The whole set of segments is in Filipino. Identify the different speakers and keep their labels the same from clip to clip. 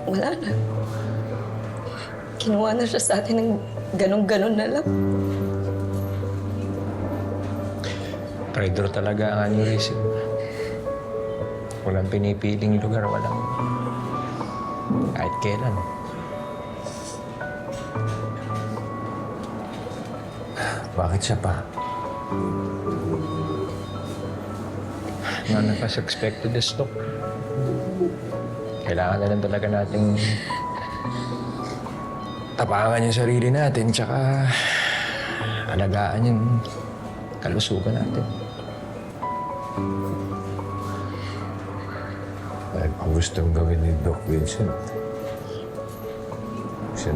Speaker 1: wala na. Kinuha na siya sa atin ng ganun-ganun na lang.
Speaker 2: Traidor talaga ang aneurysm. Walang pinipiling lugar, walang kahit kailan.
Speaker 3: Bakit siya pa?
Speaker 2: None of us expected this, Doc. Kailangan na lang talaga nating tapangan yung sarili natin, tsaka alagaan yung kalusugan natin.
Speaker 3: Dahil kung gustong gawin ni Doc Vincent, siya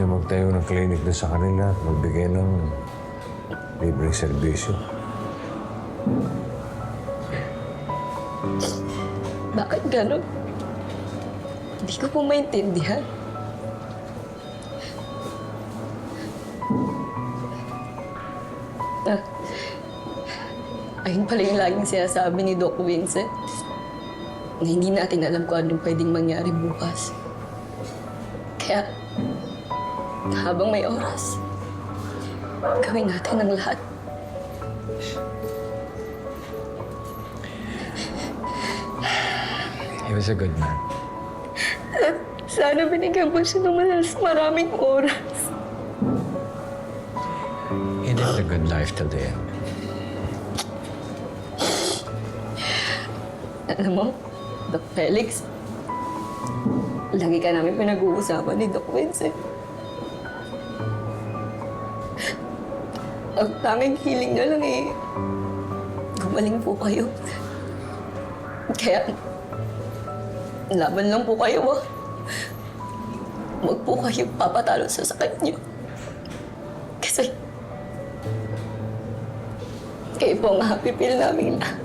Speaker 3: magtayo ng clinic na sa kanila at magbigay ng libreng serbisyo.
Speaker 1: Bakit gano'n? Hindi ko po maintindihan. Ayun pala yung laging sinasabi ni Doc Vincent na hindi natin alam kung anong pwedeng mangyari bukas. Kaya, habang may oras, gawin natin ang lahat.
Speaker 2: He was a good man.
Speaker 1: Sana binigyan mo siya ng maraming oras.
Speaker 2: He lived a good life till the end.
Speaker 1: Alam mo, Doc Felix, lagi ka namin pinag-uusapan ni Doc Vincent. Ang tanging hiling na lang gumaling po kayo. Kaya, laban lang po kayo, ah. Huwag po kayo papatalo sa sakit niyo. Kasi, kayo po ang happy pill namin lahat.